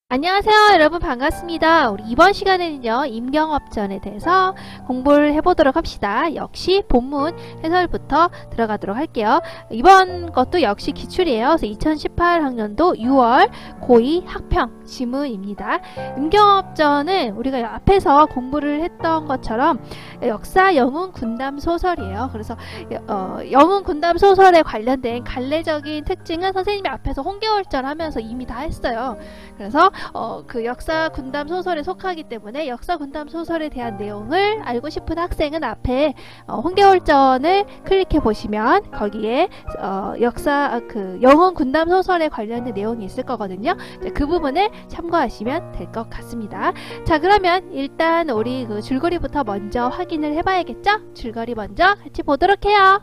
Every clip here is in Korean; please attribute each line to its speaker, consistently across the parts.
Speaker 1: 안녕하세요, 여러분 반갑습니다. 우리 이번 시간에는요, 임경업전에 대해서 공부를 해보도록 합시다. 역시 본문 해설부터 들어가도록 할게요. 이번 것도 역시 기출이에요. 그래서 2018학년도 6월 고2 학평 지문입니다. 임경업전은 우리가 앞에서 공부를 했던 것처럼 역사 영웅 군담 소설이에요. 그래서 영웅 군담 소설에 관련된 관례적인 특징은 선생님이 앞에서 홍계월전 하면서 이미 다 했어요. 그래서 그 역사 군담 소설에 속하기 때문에 역사 군담 소설에 대한 내용을 알고 싶은 학생은 앞에 홍계월전을 클릭해 보시면 거기에 역사 그 영웅 군담 소설에 관련된 내용이 있을 거거든요. 그 부분을 참고하시면 될 것 같습니다. 자, 그러면 일단 우리 그 줄거리부터 먼저 확인을 해봐야겠죠? 줄거리 먼저 같이 보도록 해요.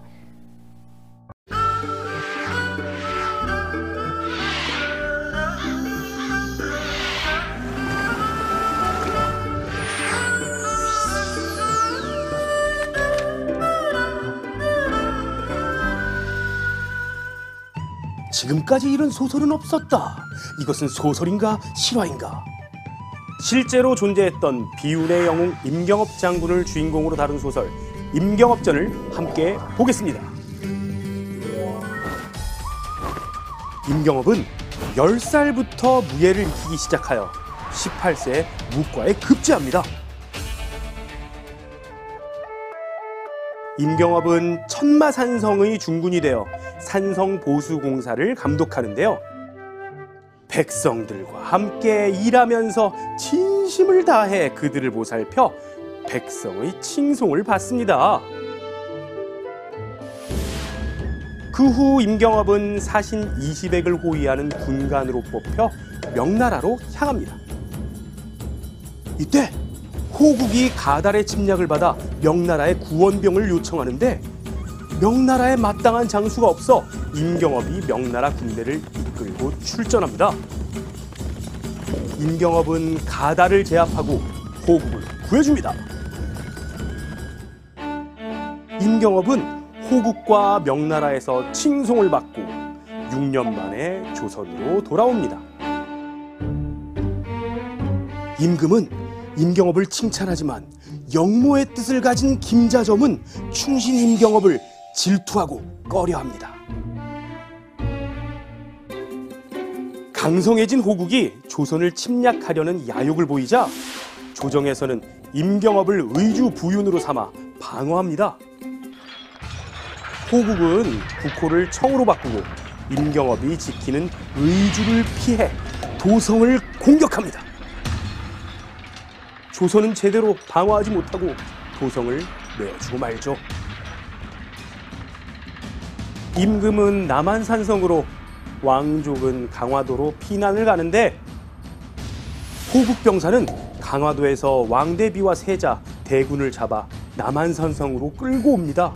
Speaker 2: 지금까지 이런 소설은 없었다. 이것은 소설인가 실화인가? 실제로 존재했던 비운의 영웅 임경업 장군을 주인공으로 다룬 소설 임경업전을 함께 보겠습니다. 임경업은 10살부터 무예를 익히기 시작하여 18세에 무과에 급제합니다. 임경업은 천마산성의 중군이 되어 산성보수공사를 감독하는데요. 백성들과 함께 일하면서 진심을 다해 그들을 보살펴 백성의 칭송을 받습니다. 그 후 임경업은 사신 20액을 호위하는 군관으로 뽑혀 명나라로 향합니다. 이때 호국이 가달의 침략을 받아 명나라의 구원병을 요청하는데 명나라에 마땅한 장수가 없어 임경업이 명나라 군대를 이끌고 출전합니다. 임경업은 가달을 제압하고 호국을 구해줍니다. 임경업은 호국과 명나라에서 칭송을 받고 6년 만에 조선으로 돌아옵니다. 임금은 임경업을 칭찬하지만 영모의 뜻을 가진 김자점은 충신 임경업을 질투하고 꺼려합니다. 강성해진 호국이 조선을 침략하려는 야욕을 보이자 조정에서는 임경업을 의주 부윤으로 삼아 방어합니다. 호국은 국호를 청으로 바꾸고 임경업이 지키는 의주를 피해 도성을 공격합니다. 조선은 제대로 방어하지 못하고 도성을 내주고 말죠. 임금은 남한산성으로, 왕족은 강화도로 피난을 가는데 호국 병사는 강화도에서 왕대비와 세자, 대군을 잡아 남한산성으로 끌고 옵니다.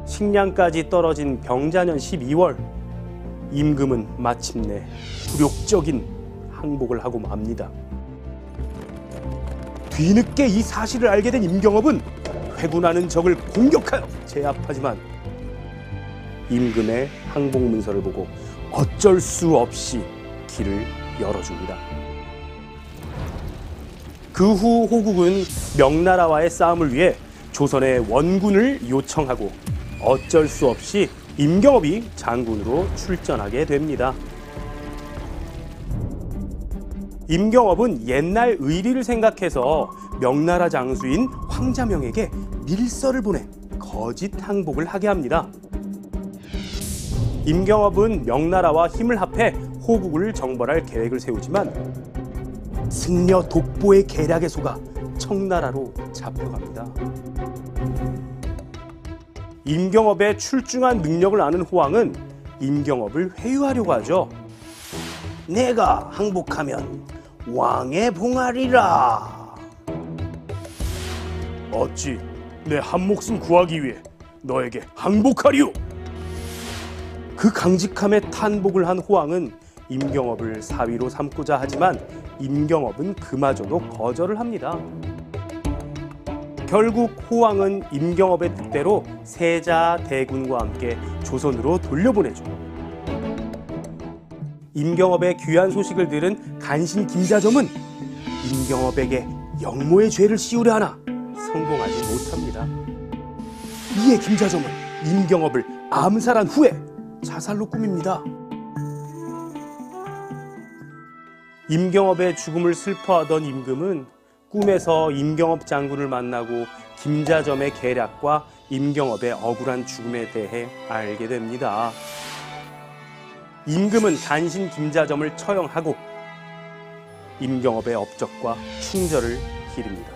Speaker 2: 식량까지 떨어진 병자년 12월, 임금은 마침내 굴욕적인 항복을 하고 맙니다. 뒤늦게 이 사실을 알게 된 임경업은 회군하는 적을 공격하여 제압하지만 임금의 항복 문서를 보고 어쩔 수 없이 길을 열어줍니다. 그 후 호국은 명나라와의 싸움을 위해 조선의 원군을 요청하고 어쩔 수 없이 임경업이 장군으로 출전하게 됩니다. 임경업은 옛날 의리를 생각해서 명나라 장수인 황자명에게 밀서를 보내 거짓 항복을 하게 합니다. 임경업은 명나라와 힘을 합해 호국을 정벌할 계획을 세우지만 승려 독보의 계략에 속아 청나라로 잡혀갑니다. 임경업의 출중한 능력을 아는 호황은 임경업을 회유하려고 하죠. 내가 항복하면 왕의 봉하리라. 어찌 내 한목숨 구하기 위해 너에게 항복하리오. 그 강직함에 탄복을 한 호황은 임경업을 사위로 삼고자 하지만 임경업은 그마저도 거절을 합니다. 결국 호황은 임경업의 뜻대로 세자, 대군과 함께 조선으로 돌려보내죠. 임경업의 귀한 소식을 들은 간신 김자점은 임경업에게 영모의 죄를 씌우려 하나 성공하지 못합니다. 이에 김자점은 임경업을 암살한 후에 자살로 꾸밉니다. 임경업의 죽음을 슬퍼하던 임금은 꿈에서 임경업 장군을 만나고 김자점의 계략과 임경업의 억울한 죽음에 대해 알게 됩니다. 임금은 간신 김자점을 처형하고 임경업의 업적과 충절을 기립니다.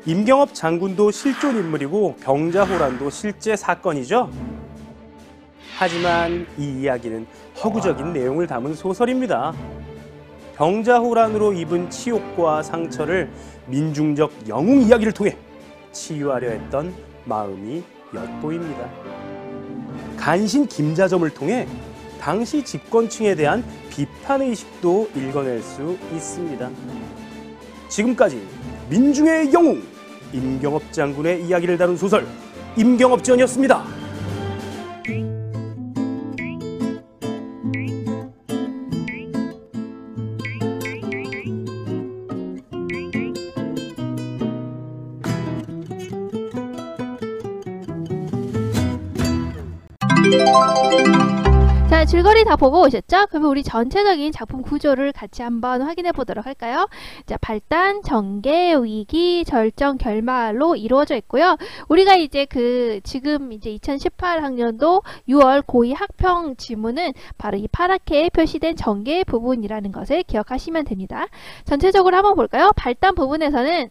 Speaker 2: 임경업 장군도 실존 인물이고 병자호란도 실제 사건이죠. 하지만 이 이야기는 허구적인 내용을 담은 소설입니다. 병자호란으로 입은 치욕과 상처를 민중적 영웅 이야기를 통해 치유하려 했던 마음이 엿보입니다. 간신 김자점을 통해 당시 집권층에 대한 비판의식도 읽어낼 수 있습니다. 지금까지 민중의 영웅 임경업 장군의 이야기를 다룬 소설 임경업전이었습니다.
Speaker 1: 자, 줄거리 다 보고 오셨죠? 그러면 우리 전체적인 작품 구조를 같이 한번 확인해 보도록 할까요? 자, 발단, 전개, 위기, 절정, 결말로 이루어져 있고요. 우리가 이제 지금 이제 2018학년도 6월 고2 학평 지문은 바로 이 파랗게 표시된 전개 부분이라는 것을 기억하시면 됩니다. 전체적으로 한번 볼까요? 발단 부분에서는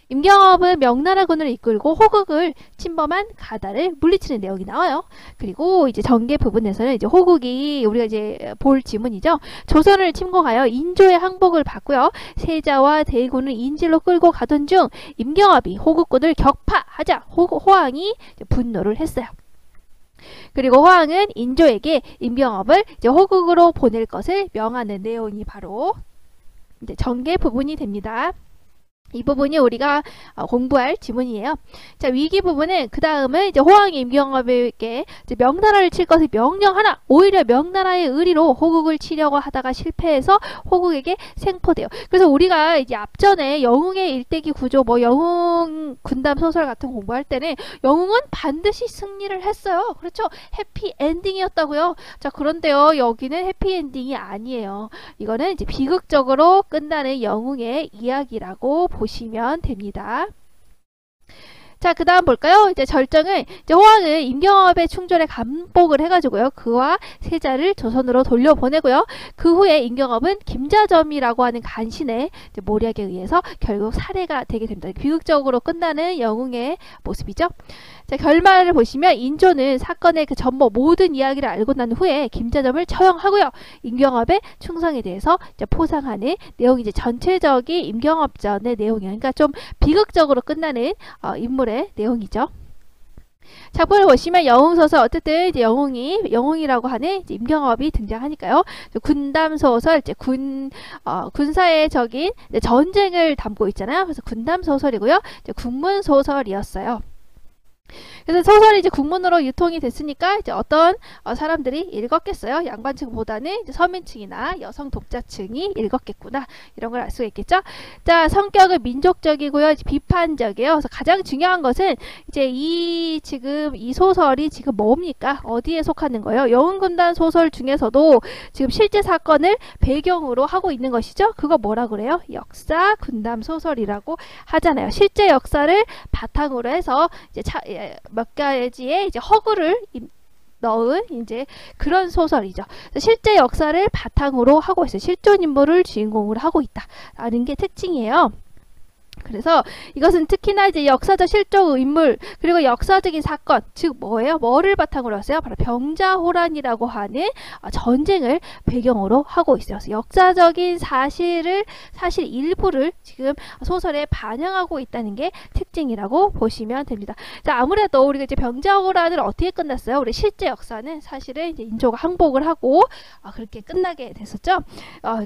Speaker 1: 임경업은 명나라군을 이끌고 호국을 침범한 가다를 물리치는 내용이 나와요. 그리고 이제 전개 부분에서는 이제 호국이 우리가 이제 볼 지문이죠. 조선을 침공하여 인조의 항복을 받고요. 세자와 대군을 인질로 끌고 가던 중 임경업이 호국군을 격파하자 호황이 분노를 했어요. 그리고 호황은 인조에게 임경업을 이제 호국으로 보낼 것을 명하는 내용이 바로 이제 전개 부분이 됩니다. 이 부분이 우리가 공부할 지문이에요. 자, 위기 부분은 그 다음은 이제 호황이 임경업에게 이제 명나라를 칠 것을 명령하나 오히려 명나라의 의리로 호국을 치려고 하다가 실패해서 호국에게 생포돼요. 그래서 우리가 이제 앞전에 영웅의 일대기 구조, 뭐 영웅 군담 소설 같은 거 공부할 때는 영웅은 반드시 승리를 했어요. 그렇죠? 해피 엔딩이었다고요. 자, 그런데요, 여기는 해피 엔딩이 아니에요. 이거는 이제 비극적으로 끝나는 영웅의 이야기라고 보시면 됩니다. 자, 그 다음 볼까요? 이제 절정은 이제 호황은 임경업의 충절에 감복을 해가지고요. 그와 세자를 조선으로 돌려보내고요. 그 후에 임경업은 김자점이라고 하는 간신의 모략에 의해서 결국 살해가 되게 됩니다. 비극적으로 끝나는 영웅의 모습이죠. 자, 결말을 보시면 인조는 사건의 그 전모 모든 이야기를 알고 난 후에 김자점을 처형하고요. 임경업의 충성에 대해서 이제 포상하는 내용이 이제 전체적인 임경업전의 내용이에요. 그러니까 좀 비극적으로 끝나는 인물의 내용이죠. 작품을 보시면 영웅소설, 어쨌든 이제 영웅이라고 하는 이제 임경업이 등장하니까요. 군담소설, 이제 군사의적인 전쟁을 담고 있잖아요. 그래서 군담소설이고요. 이제 국문소설이었어요. 그래서 소설이 이제 국문으로 유통이 됐으니까 이제 어떤 사람들이 읽었겠어요. 양반층보다는 이제 서민층이나 여성 독자층이 읽었겠구나, 이런 걸 알 수가 있겠죠. 자, 성격은 민족적이고요, 이제 비판적이에요. 그래서 가장 중요한 것은 이제 지금 이 소설이 지금 뭡니까? 어디에 속하는 거예요? 영웅군단 소설 중에서도 지금 실제 사건을 배경으로 하고 있는 것이죠. 그거 뭐라 그래요? 역사 군담 소설이라고 하잖아요. 실제 역사를 바탕으로 해서 이제 몇 가지의 이제 허구를 넣은 이제 그런 소설이죠. 실제 역사를 바탕으로 하고 있어요. 실존 인물을 주인공으로 하고 있다라는 게 특징이에요. 그래서 이것은 특히나 이제 역사적 실존 인물, 그리고 역사적인 사건, 즉 뭐예요? 뭐를 바탕으로 했어요? 바로 병자호란이라고 하는 전쟁을 배경으로 하고 있어요. 그래서 역사적인 사실 일부를 지금 소설에 반영하고 있다는 게 특징이라고 보시면 됩니다. 자, 아무래도 우리가 이제 병자호란을 어떻게 끝났어요? 우리 실제 역사는 사실은 이제 인조가 항복을 하고 그렇게 끝나게 됐었죠.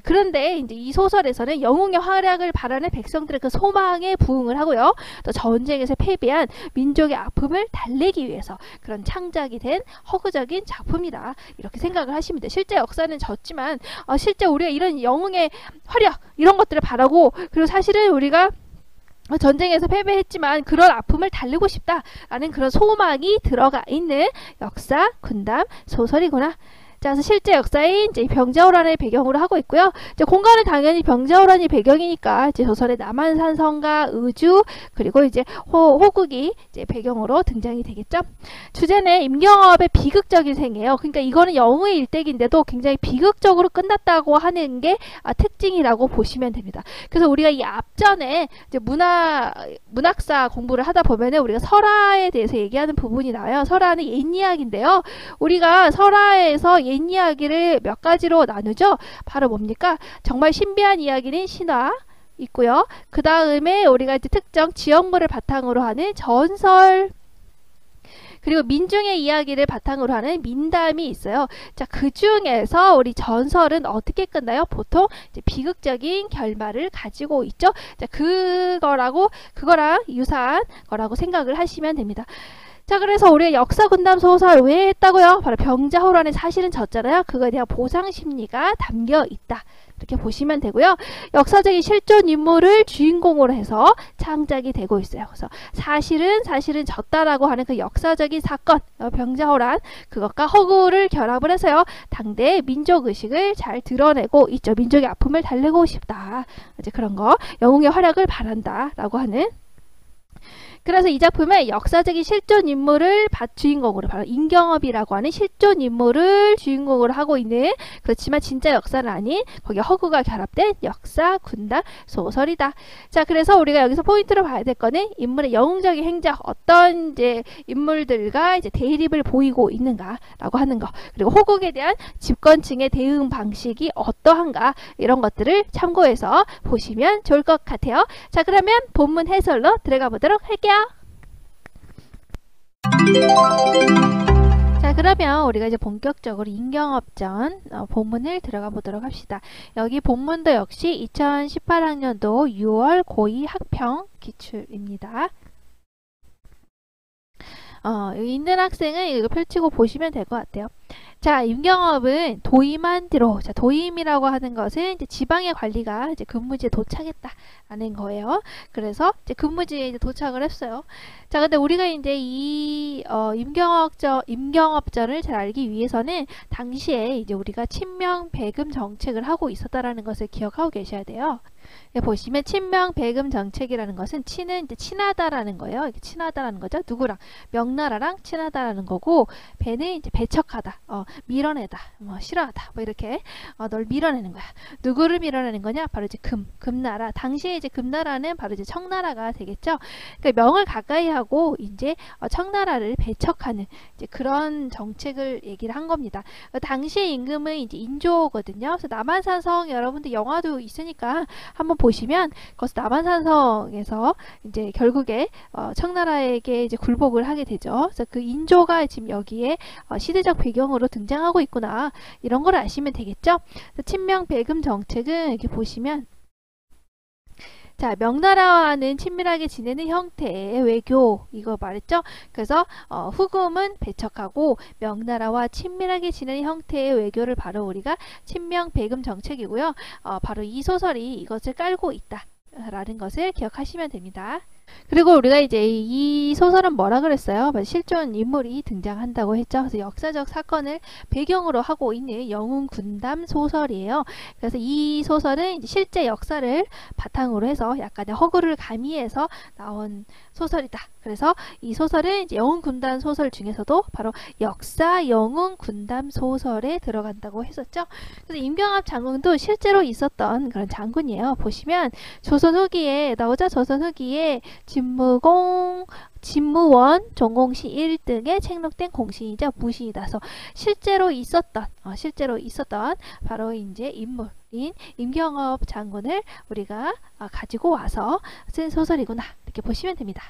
Speaker 1: 그런데 이제 이 소설에서는 영웅의 활약을 바라는 백성들의 그 소망 소망에 부응을 하고요. 또 전쟁에서 패배한 민족의 아픔을 달래기 위해서 그런 창작이 된 허구적인 작품이다. 이렇게 생각을 하시면 돼요. 실제 역사는 졌지만 실제 우리가 이런 영웅의 활약 이런 것들을 바라고, 그리고 사실은 우리가 전쟁에서 패배했지만 그런 아픔을 달래고 싶다라는 그런 소망이 들어가 있는 역사 군담 소설이구나. 자, 그래서 실제 역사인 이제 병자호란을 배경으로 하고 있고요. 이제 공간은 당연히 병자호란이 배경이니까 이제 조선의 남한산성과 의주, 그리고 이제 호국이 이제 배경으로 등장이 되겠죠. 주제는 임경업의 비극적인 생애예요. 그러니까 이거는 영웅의 일대기인데도 굉장히 비극적으로 끝났다고 하는 게 특징이라고 보시면 됩니다. 그래서 우리가 이 앞전에 이제 문학사 공부를 하다 보면은 우리가 설화에 대해서 얘기하는 부분이 나와요. 설화는 옛 이야기인데요. 우리가 설화에서 옛 이야기를 몇 가지로 나누죠. 바로 뭡니까? 정말 신비한 이야기는 신화 있고요. 그 다음에 우리가 이제 특정 지역물을 바탕으로 하는 전설, 그리고 민중의 이야기를 바탕으로 하는 민담이 있어요. 자, 그 중에서 우리 전설은 어떻게 끝나요? 보통 이제 비극적인 결말을 가지고 있죠. 자, 그거랑 유사한 거라고 생각을 하시면 됩니다. 자, 그래서 우리가 역사 군담 소설 왜 했다고요? 바로 병자호란에 사실은 졌잖아요. 그거에 대한 보상 심리가 담겨 있다. 이렇게 보시면 되고요. 역사적인 실존 인물을 주인공으로 해서 창작이 되고 있어요. 그래서 사실은 졌다라고 하는 그 역사적인 사건, 병자호란, 그것과 허구를 결합을 해서요. 당대의 민족의식을 잘 드러내고 있죠. 민족의 아픔을 달래고 싶다. 이제 그런 거, 영웅의 활약을 바란다. 라고 하는. 그래서 이 작품에 역사적인 실존 인물을 주인공으로, 바로 임경업이라고 하는 실존 인물을 주인공으로 하고 있는, 그렇지만 진짜 역사는 아닌 거기에 허구가 결합된 역사 군담 소설이다. 자, 그래서 우리가 여기서 포인트로 봐야 될 거는 인물의 영웅적인 행적, 어떤 이제 인물들과 이제 대립을 보이고 있는가라고 하는 거, 그리고 호국에 대한 집권층의 대응 방식이 어떠한가, 이런 것들을 참고해서 보시면 좋을 것 같아요. 자, 그러면 본문 해설로 들어가 보도록 할게요. 자, 그러면 우리가 이제 본격적으로 임경업전 본문을 들어가 보도록 합시다. 여기 본문도 역시 2018학년도 6월 고2 학평 기출입니다. 여기 있는 학생은 이거 펼치고 보시면 될 것 같아요. 자, 임경업은 도임한 뒤로, 자, 도임이라고 하는 것은 이제 지방의 관리가 이제 근무지에 도착했다라는 거예요. 그래서 이제 근무지에 이제 도착을 했어요. 자, 근데 우리가 이제 이 임경업전을 잘 알기 위해서는 당시에 이제 우리가 친명 배금 정책을 하고 있었다라는 것을 기억하고 계셔야 돼요. 보시면 친명 배금 정책이라는 것은 친은 이제 친하다라는 거예요. 이게 친하다라는 거죠. 누구랑? 명나라랑 친하다라는 거고, 배는 이제 배척하다, 밀어내다, 싫어하다, 뭐 이렇게 널 밀어내는 거야. 누구를 밀어내는 거냐? 바로 이제 금나라. 당시에 이제 금나라는 바로 이제 청나라가 되겠죠. 그러니까 명을 가까이 하고 이제 청나라를 배척하는 이제 그런 정책을 얘기를 한 겁니다. 당시의 임금은 이제 인조거든요. 그래서 남한산성, 여러분들 영화도 있으니까 한번 보시면 거기서 남한산성에서 이제 결국에 청나라에게 이제 굴복을 하게 되죠. 그래서 그 인조가 지금 여기에 시대적 배경으로 등장하고 있구나, 이런 걸 아시면 되겠죠. 친명 배금 정책은 이렇게 보시면, 자, 명나라와는 친밀하게 지내는 형태의 외교, 이거 말했죠. 그래서 후금은 배척하고 명나라와 친밀하게 지내는 형태의 외교를 바로 우리가 친명 배금 정책이고요. 바로 이 소설이 이것을 깔고 있다 라는 것을 기억하시면 됩니다. 그리고 우리가 이제 이 소설은 뭐라 그랬어요? 실존 인물이 등장한다고 했죠. 그래서 역사적 사건을 배경으로 하고 있는 영웅 군담 소설이에요. 그래서 이 소설은 이제 실제 역사를 바탕으로 해서 약간의 허구를 가미해서 나온 소설이다. 그래서 이 소설은 이제 영웅 군담 소설 중에서도 바로 역사 영웅 군담 소설에 들어간다고 했었죠. 그래서 임경합 장군도 실제로 있었던 그런 장군이에요. 보시면 조선 후기에 나오자, 조선 후기에 진무원 전공시 1등에 책록된 공신이자 무신이다. 그래서 실제로 있었던 바로 이제 인물인 임경업 장군을 우리가 가지고 와서 쓴 소설이구나, 이렇게 보시면 됩니다.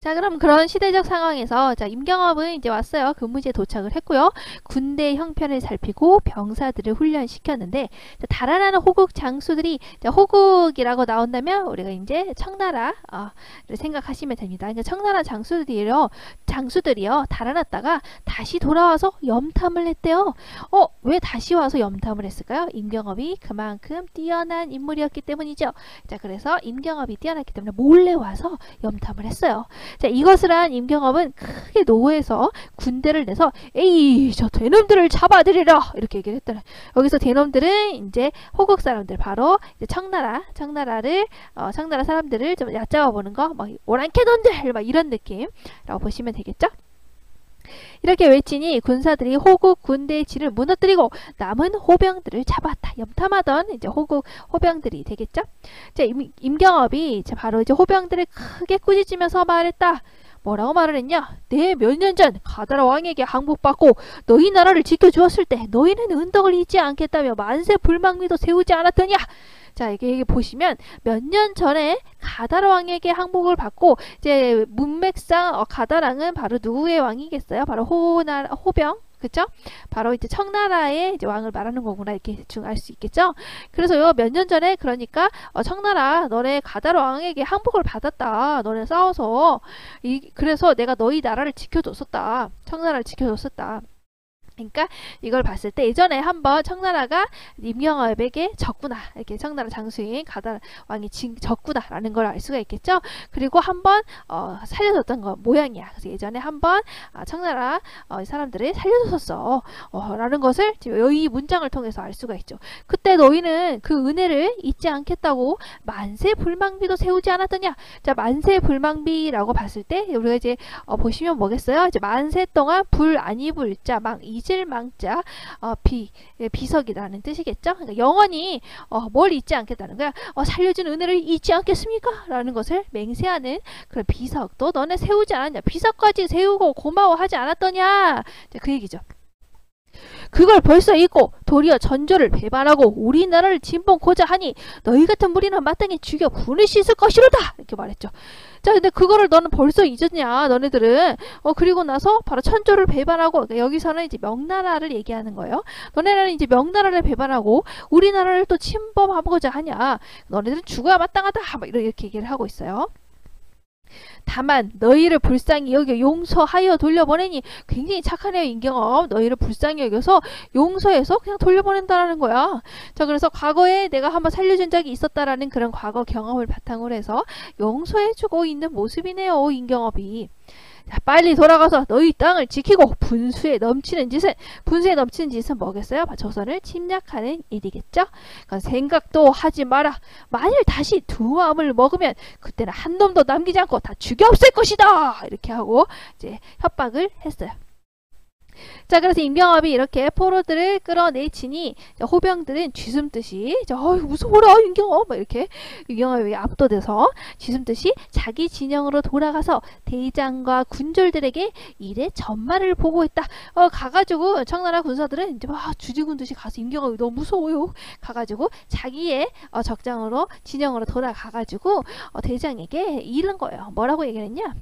Speaker 1: 자, 그럼 그런 시대적 상황에서 자, 임경업은 이제 왔어요. 근무지에 도착을 했고요. 군대 형편을 살피고 병사들을 훈련시켰는데 자, 달아나는 호국 장수들이 자, 호국이라고 나온다면 우리가 이제 청나라를 생각하시면 됩니다. 그러니까 청나라 장수들이요 달아났다가 다시 돌아와서 염탐을 했대요. 왜 다시 와서 염탐을 했을까요? 임경업이 그만큼 뛰어난 인물이었기 때문이죠. 자, 그래서 임경업이 뛰어났기 때문에 몰래 와서 염탐을 했어요. 자, 이것을 한 임경업은 크게 노해서 군대를 내서 에이 저 대놈들을 잡아들이라 이렇게 얘기를 했더라. 여기서 대놈들은 이제 호국 사람들 바로 이제 청나라 사람들을 좀 얕잡아 보는 거, 막 오랑캐놈들 막 이런 느낌이라고 보시면 되겠죠. 이렇게 외치니 군사들이 호국 군대의 질을 무너뜨리고 남은 호병들을 잡았다. 염탐하던 이제 호국 호병들이 되겠죠. 자, 임경업이 바로 이제 호병들을 크게 꾸짖으면서 말했다. 뭐라고 말을 했냐? 내 몇 년 전 가다라 왕에게 항복받고 너희 나라를 지켜주었을 때 너희는 은덕을 잊지 않겠다며 만세 불망미도 세우지 않았더냐? 자, 이게 보시면 몇 년 전에 가다라 왕에게 항복을 받고 이제 문맥상 가다랑은 바로 누구의 왕이겠어요? 바로 호병. 그쵸? 바로 이제 청나라의 이제 왕을 말하는 거구나 이렇게 대충 알 수 있겠죠? 그래서 요 몇 년 전에 그러니까 청나라 너네 가다라 왕에게 항복을 받았다. 너네 싸워서 그래서 내가 너희 나라를 지켜줬었다. 청나라를 지켜줬었다. 그러니까 이걸 봤을 때 예전에 한번 청나라가 임경업에게 졌구나 이렇게 청나라 장수인 가다라 왕이 졌구나 라는 걸 알 수가 있겠죠. 그리고 한번 살려줬던 거 모양이야. 그래서 예전에 한번 청나라 사람들을 살려줬었어 라는 것을 이 문장을 통해서 알 수가 있죠. 그때 너희는 그 은혜를 잊지 않겠다고 만세 불망비도 세우지 않았더냐. 자, 만세 불망비라고 봤을 때 우리가 이제 보시면 뭐겠어요. 이제 만세 동안 불 아니 불자 이질망자 비석이라는 뜻이겠죠. 그러니까 영원히 뭘 잊지 않겠다는 거야. 살려준 은혜를 잊지 않겠습니까? 라는 것을 맹세하는 그런 비석도 너네 세우지 않았냐. 비석까지 세우고 고마워하지 않았더냐. 그 얘기죠. 그걸 벌써 잊고 도리어 전조를 배반하고 우리나라를 진봉고자 하니 너희 같은 무리는 마땅히 죽여 분을 씻을 것이로다 이렇게 말했죠. 자, 근데 그거를 너는 벌써 잊었냐 너네들은. 그리고 나서 바로 천조를 배반하고, 그러니까 여기서는 이제 명나라를 얘기하는 거예요. 너네는 이제 명나라를 배반하고 우리나라를 또 침범하고자 하냐. 너네들은 죽어야 마땅하다. 막 이렇게 얘기를 하고 있어요. 다만 너희를 불쌍히 여겨 용서하여 돌려보내니, 굉장히 착하네요 임경업. 너희를 불쌍히 여겨서 용서해서 그냥 돌려보낸다라는 거야. 자, 그래서 과거에 내가 한번 살려준 적이 있었다라는 그런 과거 경험을 바탕으로 해서 용서해주고 있는 모습이네요 임경업이. 자, 빨리 돌아가서 너희 땅을 지키고 분수에 넘치는 짓은 뭐겠어요? 조선을 침략하는 일이겠죠? 그건 생각도 하지 마라. 만일 다시 두 마음을 먹으면 그때는 한 놈도 남기지 않고 다 죽여 없앨 것이다. 이렇게 하고 이제 협박을 했어요. 자, 그래서 임경업이 이렇게 포로들을 끌어내치니 호병들은 쥐숨듯이 무서워라 임경업 막 이렇게 임경업이 압도돼서 쥐숨듯이 자기 진영으로 돌아가서 대장과 군졸들에게 일의 전말을 보고했다. 가가지고 청나라 군사들은 이제 막 주지군듯이 가서 임경업이 너무 무서워요. 가가지고 자기의 적장으로 진영으로 돌아가가지고 대장에게 이른 거예요. 뭐라고 얘기를 했냐?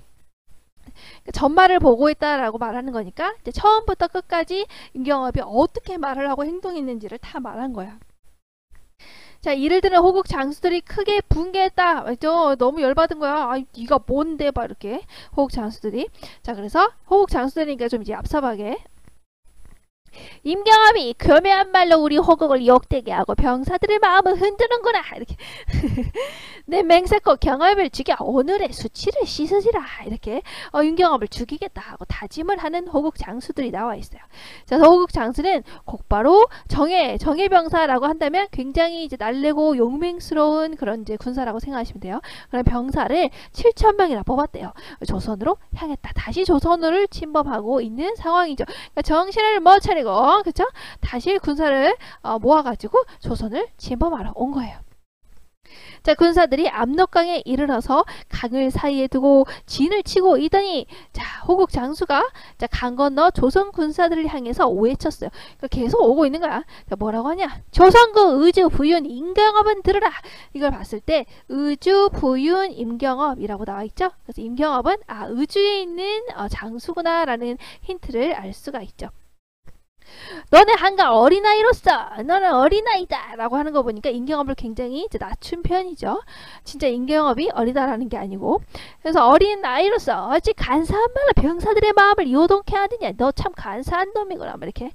Speaker 1: 전말을 보고했다라고 말하는 거니까 이제 처음부터 끝까지 임경업이 어떻게 말을 하고 행동했는지를 다 말한 거야. 자, 이를 들은 호국 장수들이 크게 분개했다. 너무 열받은 거야. 네가 뭔데? 막 이렇게 호국 장수들이. 자, 그래서 호국 장수들이니까 좀 이제 얍삽하게. 임경업이 교묘한 말로 우리 호국을 욕되게 하고 병사들의 마음을 흔드는구나. 이렇게 내 맹세코 경업을 죽여 오늘의 수치를 씻으시라. 이렇게 임경업을 죽이겠다 하고 다짐을 하는 호국 장수들이 나와 있어요. 자, 호국 장수는 곧바로 정예병사라고 한다면 굉장히 이제 날래고 용맹스러운 그런 이제 군사라고 생각하시면 돼요. 그런 병사를 7,000명이나 뽑았대요. 조선으로 향했다. 다시 조선을 침범하고 있는 상황이죠. 그러니까 정신을 못 차리고 그쵸? 다시 군사를 모아가지고 조선을 침범하러 온 거예요. 자, 군사들이 압록강에 이르러서 강을 사이에 두고 진을 치고 있더니 자, 호국 장수가 자, 강 건너 조선 군사들을 향해서 외쳤어요. 그러니까 계속 오고 있는 거야. 자, 뭐라고 하냐? 조선국 의주 부윤 임경업은 들으라. 이걸 봤을 때 의주 부윤 임경업이라고 나와 있죠. 그래서 임경업은 아, 의주에 있는 장수구나 라는 힌트를 알 수가 있죠. 너네 한가 어린아이로서 너는 어린아이다 라고 하는 거 보니까 임경업을 굉장히 이제 낮춘 표현이죠. 진짜 임경업이 어리다라는 게 아니고, 그래서 어린아이로서 어찌 간사한 말로 병사들의 마음을 요동케 하느냐. 너 참 간사한 놈이구나. 이렇게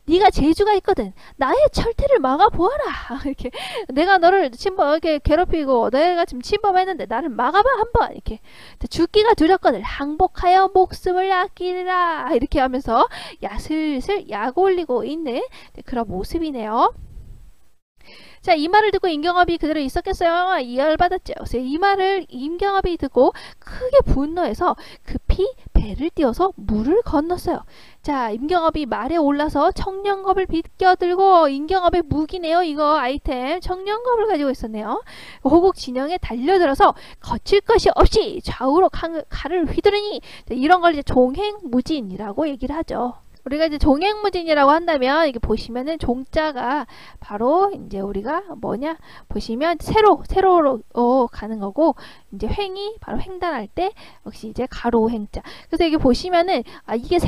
Speaker 1: 네가 재주가 있거든. 나의 철퇴를 막아보아라. 이렇게 내가 너를 이렇게 괴롭히고 내가 지금 침범했는데 나를 막아봐 한번. 이렇게 죽기가 두렵거든. 항복하여 목숨을 아끼라. 이렇게 하면서 슬슬 약 올리고 있는 그런 모습이네요. 자, 이 말을 듣고 임경업이 그대로 있었겠어요? 열받았죠. 그래서 이 말을 임경업이 듣고 크게 분노해서 급히 배를 띄워서 물을 건넜어요. 자, 임경업이 말에 올라서 청년겁을 비껴들고, 임경업의 무기네요. 이거 아이템 청년겁을 가지고 있었네요. 호국 진영에 달려들어서 거칠 것이 없이 좌우로 칼을 휘두르니, 이런 걸 이제 종횡무진이라고 얘기를 하죠. 우리가 이제 종횡무진이라고 한다면 이게 보시면은 종자가 바로 이제 우리가 뭐냐 보시면 세로로 가는 거고, 이제 횡이 바로 횡단할 때 역시 이제 가로 횡자. 그래서 이게 보시면은 아, 이게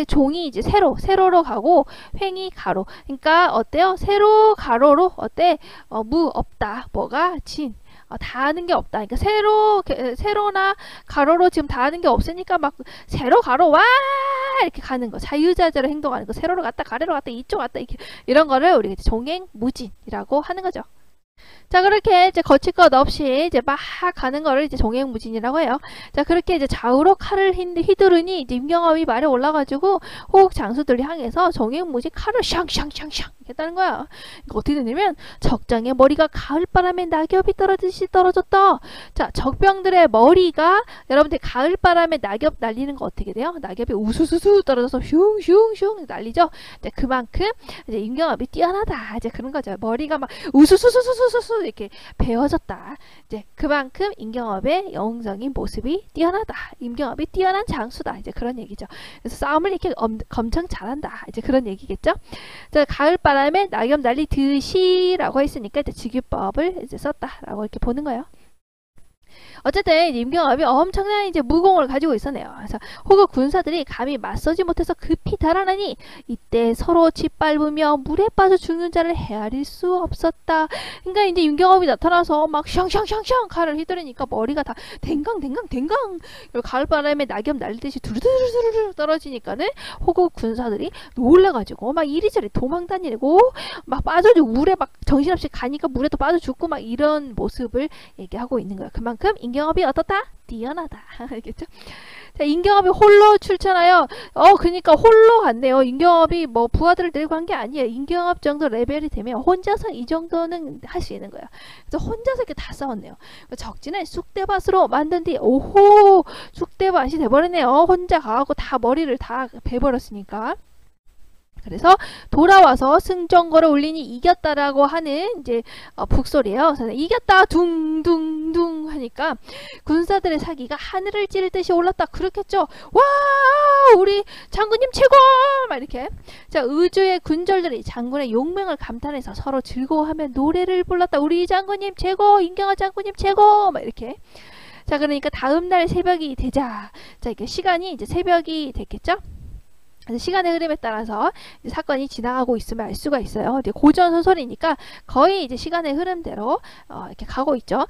Speaker 1: 종이 이제 세로로 가고 횡이 가로. 그러니까 어때요? 세로 가로로 어때? 무 없다. 뭐가 진. 다 하는 게 없다. 그러니까 세로나 가로로 지금 다 하는 게 없으니까 막 세로 가로 와 이렇게 가는 거, 자유자재로 행동하는 거, 세로로 갔다 가로로 갔다 이쪽 갔다 이렇게, 이런 거를 우리가 이제 종횡무진이라고 하는 거죠. 자, 그렇게 이제 거칠 것 없이 이제 막 가는 거를 이제 종횡무진이라고 해요. 자, 그렇게 이제 좌우로 칼을 휘두르니 이제 임경업이 말에 올라가지고 호국 장수들을 향해서 종횡무진 칼을 샹샹샹샹 했다는 거야. 이거 어떻게 되냐면 적장의 머리가 가을바람에 낙엽이 떨어지듯이 떨어졌다. 자, 적병들의 머리가 여러분들 가을바람에 낙엽 날리는 거 어떻게 돼요? 낙엽이 우수수수 떨어져서 슝슝슝 날리죠. 이제 그만큼 이제 임경업이 뛰어나다. 이제 그런 거죠. 머리가 막 우수수수수수수 이렇게 베어졌다. 이제 그만큼 임경업의 영웅적인 모습이 뛰어나다. 임경업이 뛰어난 장수다. 이제 그런 얘기죠. 그래서 싸움을 이렇게 엄청 잘한다. 이제 그런 얘기겠죠. 자, 가을바람에 낙엽 날리듯이라고 했으니까 이제 직유법을 이제 썼다라고 이렇게 보는 거예요. 어쨌든 임경업이 엄청난 이제 무공을 가지고 있었네요. 그래서 호국 군사들이 감히 맞서지 못해서 급히 달아나니 이때 서로 짓밟으며 물에 빠져 죽는 자를 헤아릴 수 없었다. 그러니까 이제 임경업이 나타나서 막 샹샹샹샹 칼을 휘두르니까 머리가 다 댕강 그리고 가을바람에 낙엽 날리듯이 두루두루두루 떨어지니까는 호국 군사들이 놀래가지고 막 이리저리 도망다니고 막 빠져주고 물에 막 정신없이 가니까 물에 또 빠져 죽고 막 이런 모습을 얘기하고 있는 거예요. 그만큼 임경업이 어떻다? 뛰어나다. 알겠죠? 자, 임경업이 홀로 출전하여 그러니까 홀로 갔네요. 임경업이 뭐 부하들을 데리고 간 게 아니에요. 임경업 정도 레벨이 되면 혼자서 이 정도는 할 수 있는 거예요. 그래서 혼자서 이렇게 다 싸웠네요. 적진을 쑥대밭으로 만든 뒤 오호 쑥대밭이 돼버리네요. 혼자 가고 다 머리를 다 베버렸으니까. 그래서 돌아와서 승전거를 올리니 이겼다라고 하는 이제 북소리예요. 그래서 이겼다 둥둥둥 하니까 군사들의 사기가 하늘을 찌를 듯이 올랐다. 그렇겠죠. 와 우리 장군님 최고 막 이렇게. 자, 의주의 군졸들이 장군의 용맹을 감탄해서 서로 즐거워하며 노래를 불렀다. 우리 장군님 최고, 임경화 장군님 최고 막 이렇게. 자, 그러니까 다음날 새벽이 되자, 자 이게 시간이 이제 새벽이 됐겠죠. 시간의 흐름에 따라서 이제 사건이 지나가고 있으면 알 수가 있어요. 이제 고전소설이니까 거의 이제 시간의 흐름대로 이렇게 가고 있죠.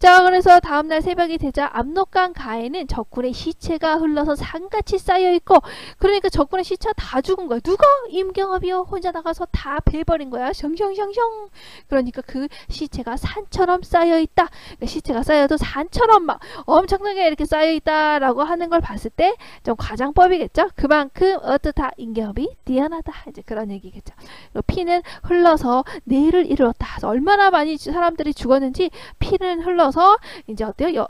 Speaker 1: 자, 그래서 다음날 새벽이 되자 압록강 가에는 적군의 시체가 흘러서 산같이 쌓여있고, 그러니까 적군의 시체가 다 죽은 거야. 누가? 임경업이요. 혼자 나가서 다 베버린 거야. 셩셩셩셩. 그러니까 그 시체가 산처럼 쌓여있다. 그러니까 시체가 쌓여도 산처럼 막 엄청나게 이렇게 쌓여있다라고 하는 걸 봤을 때 좀 과장법이겠죠. 그만큼 어떻다? 임경업이 뛰어나다. 이제 그런 얘기겠죠. 피는 흘러서 내를 이루었다. 얼마나 많이 사람들이 죽었는지 피는 흘러서 이제 어때요?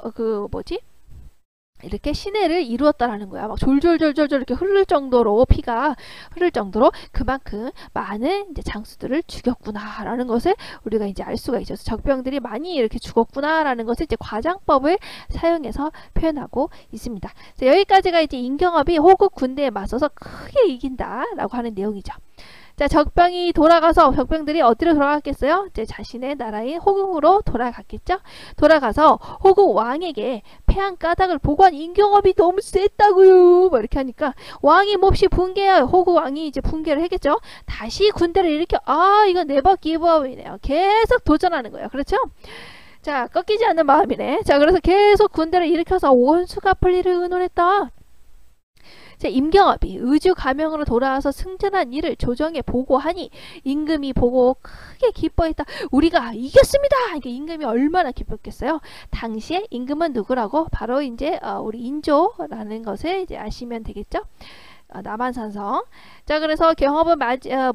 Speaker 1: 이렇게 신해를 이루었다라는 거야. 막 졸졸졸졸 이렇게 흐를 정도로 피가 흐를 정도로 그만큼 많은 이제 장수들을 죽였구나라는 것을 우리가 이제 알 수가 있죠. 적병들이 많이 이렇게 죽었구나라는 것을 이제 과장법을 사용해서 표현하고 있습니다. 자, 여기까지가 이제 임경업이 호국 군대에 맞서서 크게 이긴다라고 하는 내용이죠. 자, 적병이 돌아가서 적병들이 어디로 돌아갔겠어요? 이제 자신의 나라인 호국으로 돌아갔겠죠? 돌아가서 호국 왕에게 패한 까닭을 보고한 임경업이 너무 셌다고요. 뭐 이렇게 하니까 왕이 몹시 분개해요. 호국 왕이 이제 분개를 했겠죠? 다시 군대를 일으켜 이건 네버 기브업이네요. 계속 도전하는 거예요. 그렇죠? 자, 꺾이지 않는 마음이네. 자, 그래서 계속 군대를 일으켜서 원수 갚을 일을 의논했다. 자, 임경업이 의주 가명으로 돌아와서 승전한 일을 조정에 보고하니 임금이 보고 크게 기뻐했다. 우리가 이겼습니다. 이게 임금이 얼마나 기뻤겠어요. 당시에 임금은 누구라고? 바로 이제 우리 인조라는 것을 이제 아시면 되겠죠. 남한산성. 자, 그래서 경업은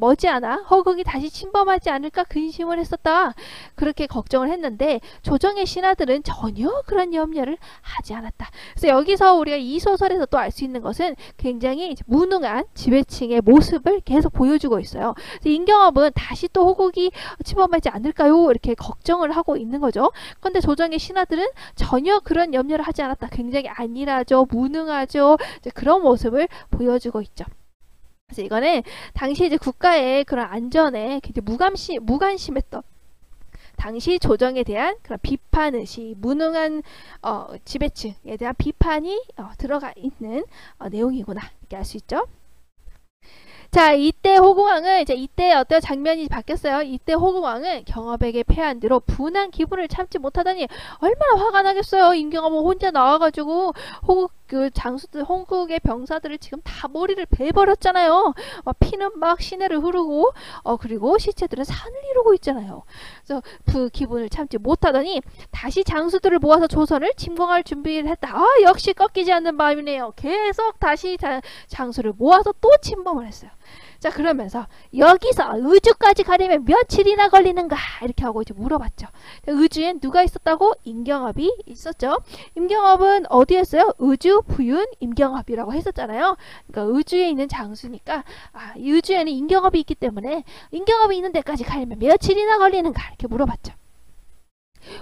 Speaker 1: 머지않아 허국이 다시 침범하지 않을까 근심을 했었다. 그렇게 걱정을 했는데 조정의 신하들은 전혀 그런 염려를 하지 않았다. 그래서 여기서 우리가 이 소설에서 또 알 수 있는 것은 굉장히 무능한 지배층의 모습을 계속 보여주고 있어요. 임경업은 다시 또 허국이 침범하지 않을까요? 이렇게 걱정을 하고 있는 거죠. 그런데 조정의 신하들은 전혀 그런 염려를 하지 않았다. 굉장히 안일하죠. 무능하죠. 이제 그런 모습을 보여주고 있죠. 그래서 이거는 당시 이제 국가의 그런 안전에 굉장히 무관심했던 당시 조정에 대한 그런 비판의식, 무능한 지배층에 대한 비판이 들어가 있는 내용이구나 이렇게 알 수 있죠. 자, 이때 호국왕은 이때 어떤 장면이 바뀌었어요. 이때 호국왕은 경업에게 패한 뒤로 분한 기분을 참지 못하다니 얼마나 화가 나겠어요. 임경업은 혼자 나와가지고 호국의 병사들을 지금 다 머리를 베버렸잖아요. 피는 막 시내를 흐르고 그리고 시체들은 산을 이루고 있잖아요. 그래서 그 기분을 참지 못하더니 다시 장수들을 모아서 조선을 침공할 준비를 했다. 역시 꺾이지 않는 마음이네요. 계속 다시 장수를 모아서 또 침범을 했어요. 자, 그러면서 여기서 의주까지 가려면 며칠이나 걸리는가 이렇게 하고 이제 물어봤죠. 의주엔 누가 있었다고? 임경업이 있었죠. 임경업은 어디였어요? 의주 부윤 임경업이라고 했었잖아요. 그러니까 의주에 있는 장수니까 의주에는 임경업이 있기 때문에 임경업이 있는 데까지 가려면 며칠이나 걸리는가 이렇게 물어봤죠.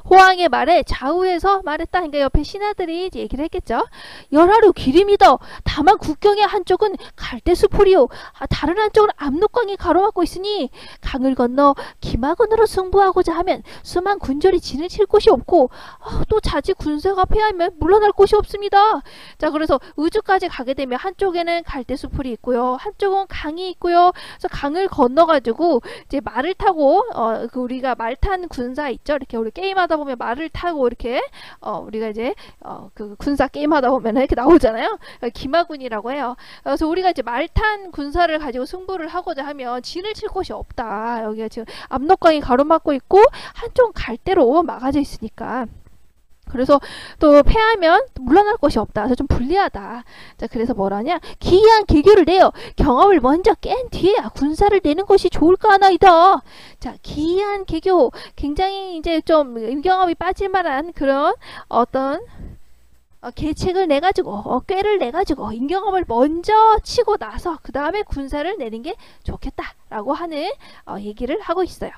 Speaker 1: 호왕의 말에 좌우에서 말했다. 그러니까 옆에 신하들이 이제 얘기를 했겠죠. 열하루 길임이더. 다만 국경의 한쪽은 갈대수풀이요. 다른 한쪽은 압록강이 가로막고 있으니 강을 건너 기마군으로 승부하고자 하면 수만 군졸이 진을 칠 곳이 없고 또 자지 군사가 패하면 물러날 곳이 없습니다. 자, 그래서 의주까지 가게 되면 한쪽에는 갈대수풀이 있고요. 한쪽은 강이 있고요. 그래서 강을 건너가지고 이제 말을 타고 우리가 말 탄 군사 있죠. 이렇게 우리 게임하다 보면 말을 타고 이렇게 우리가 이제 그 군사 게임하다 보면 이렇게 나오잖아요. 기마군이라고 해요. 그래서 우리가 이제 말 탄 군사를 가지고 승부를 하고자 하면 진을 칠 곳이 없다. 여기가 지금 압록강이 가로막고 있고 한쪽은 갈대로 막아져 있으니까. 그래서 또 패하면 물러날 곳이 없다. 그래서 좀 불리하다. 자, 그래서 뭐라냐? 기이한 계교를 내어 경업을 먼저 깬 뒤에야 군사를 내는 것이 좋을까 하나이다. 자, 기이한 계교. 굉장히 이제 좀 임경업이 빠질만한 그런 어떤 계책을 내가지고 꾀를 내가지고 임경업을 먼저 치고 나서 그 다음에 군사를 내는 게 좋겠다라고 하는 얘기를 하고 있어요.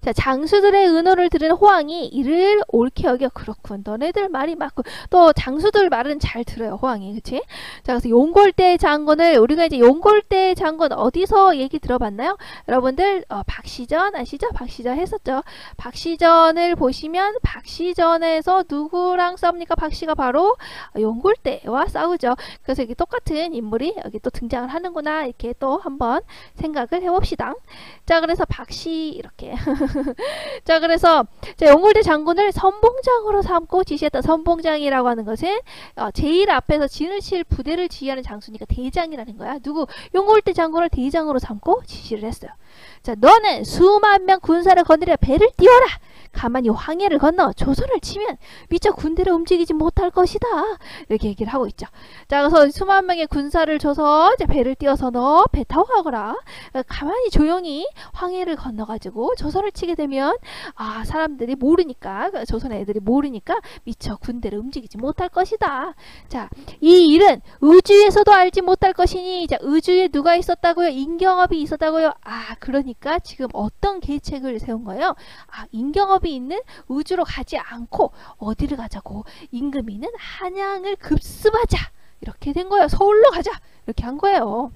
Speaker 1: 자, 장수들의 의논을 들은 호왕이 이를 옳게 여겨. 그렇군, 너네들 말이 맞고. 또 장수들 말은 잘 들어요, 호왕이. 그치? 자, 그래서 용골대 장군을 우리가 이제 용골대 장군 어디서 얘기 들어봤나요? 여러분들 박시전 아시죠? 박시전 했었죠. 박시전을 보시면 박시전에서 누구랑 싸웁니까? 박씨가 바로 용골대와 싸우죠. 그래서 이게 똑같은 인물이 여기 또 등장을 하는구나 이렇게 또 한번 생각을 해봅시다. 자, 그래서 박씨 이렇게 자, 그래서 용골대 장군을 선봉장으로 삼고 지시했다. 선봉장이라고 하는 것은 제일 앞에서 진을 칠 부대를 지휘하는 장수니까 대장이라는 거야. 누구? 용골대 장군을 대장으로 삼고 지시를 했어요. 자, 너는 수만 명 군사를 거느려 배를 띄워라. 가만히 황해를 건너 조선을 치면 미처 군대를 움직이지 못할 것이다. 이렇게 얘기를 하고 있죠. 자, 그래서 수만 명의 군사를 줘서 이제 배를 띄워서 너 배 타고 가거라. 가만히 조용히 황해를 건너가지고 조선을 치게 되면 사람들이 모르니까, 조선 애들이 모르니까 미처 군대를 움직이지 못할 것이다. 자, 이 일은 의주에서도 알지 못할 것이니, 자, 의주에 누가 있었다고요? 임경업이 있었다고요? 그러니까 지금 어떤 계책을 세운 거예요? 임경업이 있는 의주로 가지 않고 어디를 가자고? 임금이는 한양을 급습하자. 이렇게 된 거예요. 서울로 가자. 이렇게 한 거예요.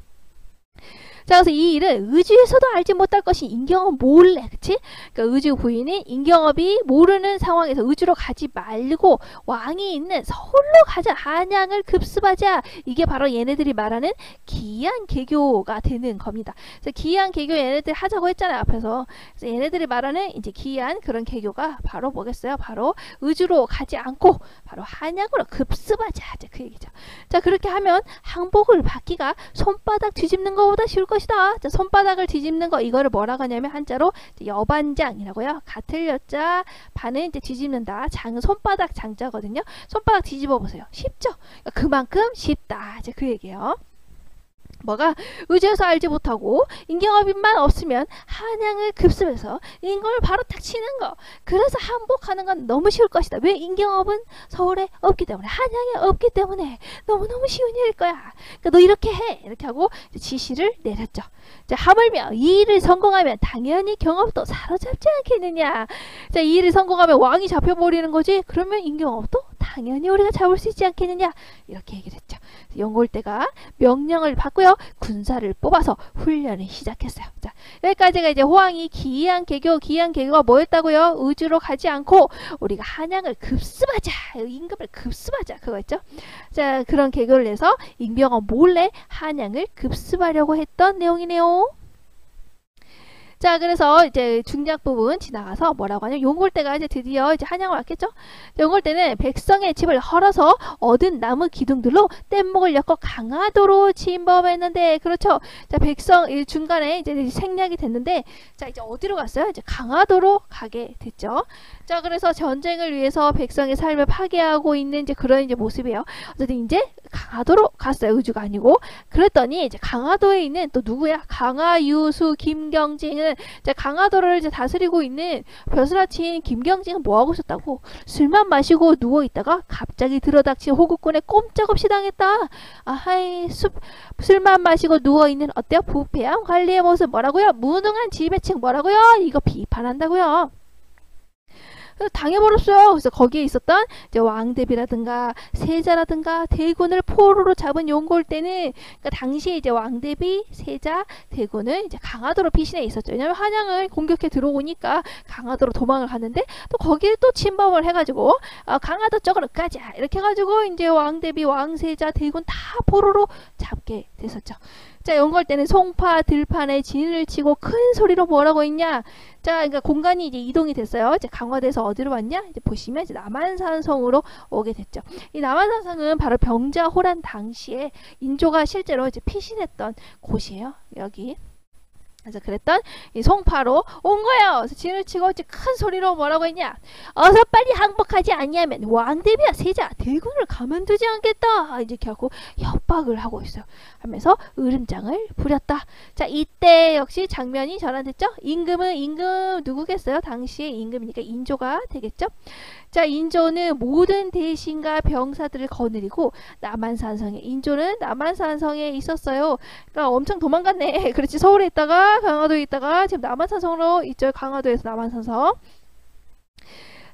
Speaker 1: 자, 그래서 이 일을 의주에서도 알지 못할 것이 임경업 몰래, 그치? 그러니까 의주 부인인 임경업이 모르는 상황에서 의주로 가지 말고 왕이 있는 서울로 가자, 한양을 급습하자. 이게 바로 얘네들이 말하는 기한개교가 되는 겁니다. 그래서 기한개교 얘네들 하자고 했잖아요, 앞에서. 그래서 얘네들이 말하는 이제 기한 그런 개교가 바로 뭐겠어요? 바로 의주로 가지 않고 바로 한양으로 급습하자. 그 얘기죠. 자, 그렇게 하면 항복을 받기가 손바닥 뒤집는 것보다 쉬울 것이다. 자, 손바닥을 뒤집는 거, 이거를 뭐라고 하냐면 한자로 여반장이라고요. 같을 여자, 반은 이제 뒤집는다. 장은 손바닥 장자거든요. 손바닥 뒤집어 보세요. 쉽죠? 그만큼 쉽다. 이제 그 얘기예요. 뭐가 의주에서 알지 못하고 임경업인만 없으면 한양을 급습해서 임금을 바로 탁 치는 거. 그래서 항복하는 건 너무 쉬울 것이다. 왜? 임경업은 서울에 없기 때문에, 한양에 없기 때문에 너무너무 쉬운 일일 거야. 그러니까 너 이렇게 해. 이렇게 하고 지시를 내렸죠. 자, 하물며 이 일을 성공하면 당연히 경업도 사로잡지 않겠느냐. 자, 이 일을 성공하면 왕이 잡혀버리는 거지. 그러면 임경업도 당연히 우리가 잡을 수 있지 않겠느냐. 이렇게 얘기를 했죠. 연골대가 명령을 받고요. 군사를 뽑아서 훈련을 시작했어요. 자, 여기까지가 이제 호황이 기한개교가 뭐였다고요? 의주로 가지 않고 우리가 한양을 급습하자. 임금을 급습하자. 그거 있죠? 자, 그런 개교를 해서 임경업 몰래 한양을 급습하려고 했던 내용이네요. 자, 그래서 이제 중략 부분 지나가서 뭐라고 하냐면 용골대가 이제 드디어 이제 한양을 왔겠죠. 용골대는 백성의 집을 헐어서 얻은 나무 기둥들로 뗏목을 엮어 강화도로 침범했는데, 그렇죠. 자, 백성 중간에 이제 생략이 됐는데, 자, 이제 어디로 갔어요? 이제 강화도로 가게 됐죠. 자, 그래서 전쟁을 위해서 백성의 삶을 파괴하고 있는 이제 그런 이제 모습이에요. 어쨌든 이제 강화도로 갔어요. 의주가 아니고. 그랬더니 이제 강화도에 있는 또 누구야? 강화유수 김경징은, 자, 강화도를 이제 다스리고 있는 벼슬아치인 김경징은 뭐 하고 있었다고? 술만 마시고 누워 있다가 갑자기 들어닥친 호국군에 꼼짝없이 당했다. 아하이, 술만 마시고 누워 있는 어때요? 부패한 관리의 모습 뭐라고요? 무능한 지배층 뭐라고요? 이거 비판한다고요. 그래서 당해버렸어요. 그래서 거기에 있었던 이제 왕대비라든가 세자라든가 대군을 포로로 잡은 용골대는, 그러니까 당시에 이제 왕대비, 세자, 대군은 이제 강화도로 피신해 있었죠. 왜냐면 한양을 공격해 들어오니까 강화도로 도망을 가는데 또 거기에 또 침범을 해가지고 강화도 쪽으로 가자 이렇게 해가지고 이제 왕대비, 왕세자, 대군 다 포로로 잡게 됐었죠. 자, 용골대는 송파 들판에 진을 치고 큰 소리로 뭐라고 했냐? 자, 그러니까 공간이 이제 이동이 됐어요. 이제 강화도에서 어디로 왔냐? 이제 보시면 이제 남한산성으로 오게 됐죠. 이 남한산성은 바로 병자호란 당시에 인조가 실제로 이제 피신했던 곳이에요. 여기. 그래서 그랬던 이 송파로 온 거예요. 그래서 진을 치고 이제 큰 소리로 뭐라고 했냐? 어서 빨리 항복하지 아니하면 왕대비와 세자, 대군을 가만두지 않겠다. 이제 결국 협박을 하고 있어요. 하면서 으름장을 부렸다. 자, 이때 역시 장면이 전환됐죠. 임금 누구겠어요? 당시에 임금이니까 인조가 되겠죠. 자, 인조는 모든 대신과 병사들을 거느리고 인조는 남한산성에 있었어요. 그러니까 엄청 도망갔네. 그렇지. 서울에 있다가 강화도에 있다가 지금 남한산성으로 있죠. 강화도에서 남한산성.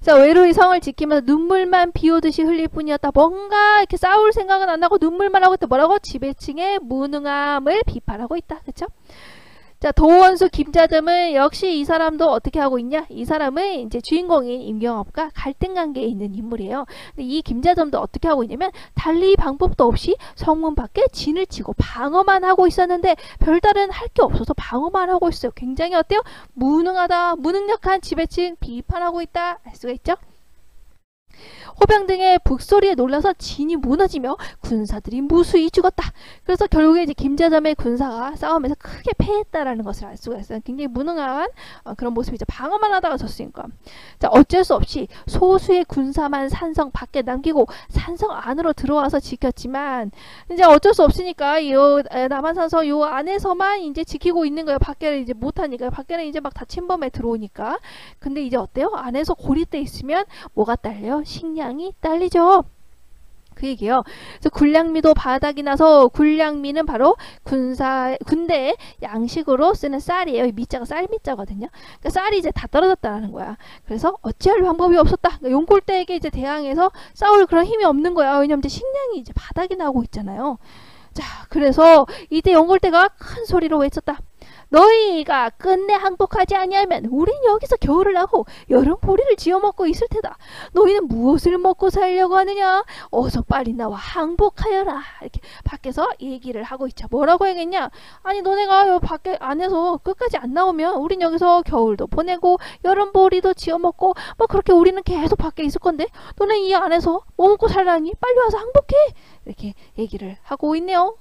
Speaker 1: 자, 외로이 성을 지키면서 눈물만 비오듯이 흘릴 뿐이었다. 뭔가 이렇게 싸울 생각은 안 나고 눈물만 하고 있다. 뭐라고? 지배층의 무능함을 비판하고 있다. 그렇죠? 자, 도원수 김자점은 역시 이 사람도 어떻게 하고 있냐? 이 사람은 이제 주인공인 임경업과 갈등 관계에 있는 인물이에요. 근데 이 김자점도 어떻게 하고 있냐면 달리 방법도 없이 성문 밖에 진을 치고 방어만 하고 있었는데 별다른 할 게 없어서 방어만 하고 있어요. 굉장히 어때요? 무능하다, 무능력한 지배층 비판하고 있다 알 수가 있죠? 호병 등의 북소리에 놀라서 진이 무너지며 군사들이 무수히 죽었다. 그래서 결국에 이제 김자점의 군사가 싸움에서 크게 패했다라는 것을 알 수가 있어요. 굉장히 무능한 그런 모습이죠. 방어만 하다가 졌으니까. 자, 어쩔 수 없이 소수의 군사만 산성 밖에 남기고 산성 안으로 들어와서 지켰지만 이제 어쩔 수 없으니까 요 남한산성 요 안에서만 이제 지키고 있는 거예요. 밖에는 이제 못하니까. 밖에는 이제 막 다 침범에 들어오니까. 근데 이제 어때요? 안에서 고립돼 있으면 뭐가 딸려요? 식량이 딸리죠. 그 얘기예요. 그래서 군량미도 바닥이 나서 군량미는 바로 군대의 양식으로 쓰는 쌀이에요. 미자가 쌀미자거든요. 그러니까 쌀이 이제 다 떨어졌다는 거야. 그래서 어찌할 방법이 없었다. 그러니까 용골대에게 이제 대항해서 싸울 그런 힘이 없는 거야. 왜냐면 이제 식량이 이제 바닥이 나고 있잖아요. 자, 그래서 이때 용골대가 큰 소리로 외쳤다. 너희가 끝내 항복하지 아니하면 우린 여기서 겨울을 나고 여름 보리를 지어 먹고 있을 테다. 너희는 무엇을 먹고 살려고 하느냐? 어서 빨리 나와 항복하여라. 이렇게 밖에서 얘기를 하고 있죠. 뭐라고 해야겠냐? 아니 너네가 요 밖에 안에서 끝까지 안 나오면 우린 여기서 겨울도 보내고 여름 보리도 지어 먹고 뭐 그렇게 우리는 계속 밖에 있을 건데 너네 이 안에서 뭐 먹고 살라니? 빨리 와서 항복해. 이렇게 얘기를 하고 있네요.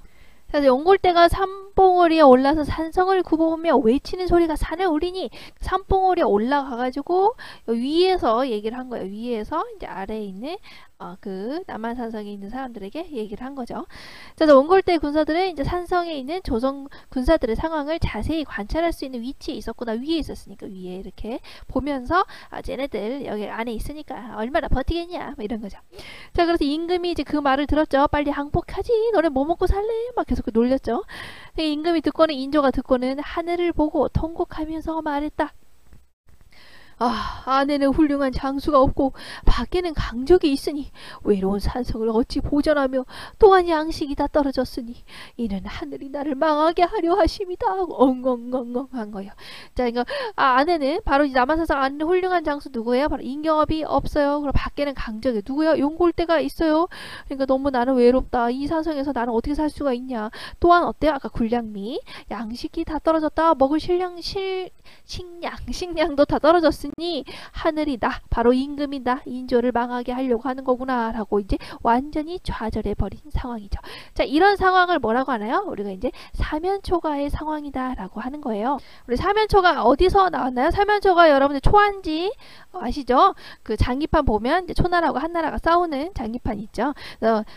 Speaker 1: 그래서 용골대가 산봉우리에 올라서 산성을 굽어오며 외치는 소리가 산을 울리니 산봉우리에 올라가가지고 위에서 얘기를 한 거예요. 위에서 이제 아래에 있는 그 남한산성에 있는 사람들에게 얘기를 한 거죠. 그래서 몽골대 군사들은 이제 산성에 있는 조선 군사들의 상황을 자세히 관찰할 수 있는 위치에 있었구나. 위에 있었으니까 위에 이렇게 보면서 쟤네들 여기 안에 있으니까 얼마나 버티겠냐 뭐 이런 거죠. 자, 그래서 임금이 이제 그 말을 들었죠. 빨리 항복하지. 너네 뭐 먹고 살래? 막 계속 놀렸죠. 임금이 듣고는 인조가 듣고는 하늘을 보고 통곡하면서 말했다. 안에는 훌륭한 장수가 없고 밖에는 강적이 있으니 외로운 산성을 어찌 보전하며 또한 양식이 다 떨어졌으니 이는 하늘이 나를 망하게 하려 하심이다. 엉엉엉엉 한 거예요. 자, 그러니까 안에는 바로 이제 남한산성 안에는 훌륭한 장수 누구예요? 바로 임경업이 없어요. 그럼 밖에는 강적이 누구예요? 용골대가 있어요. 그러니까 너무 나는 외롭다. 이 산성에서 나는 어떻게 살 수가 있냐. 또한 어때요? 아까 군량미 양식이 다 떨어졌다. 먹을 식량도 다 떨어졌으니 하늘이 나 바로 임금이 나 인조를 망하게 하려고 하는 거구나 라고 이제 완전히 좌절해 버린 상황이죠. 자, 이런 상황을 뭐라고 하나요? 우리가 이제 사면초가의 상황이다 라고 하는 거예요. 우리 사면초가 어디서 나왔나요? 사면초가 여러분들 초안지 아시죠? 그 장기판 보면 이제 초나라하고 한나라가 싸우는 장기판 있죠.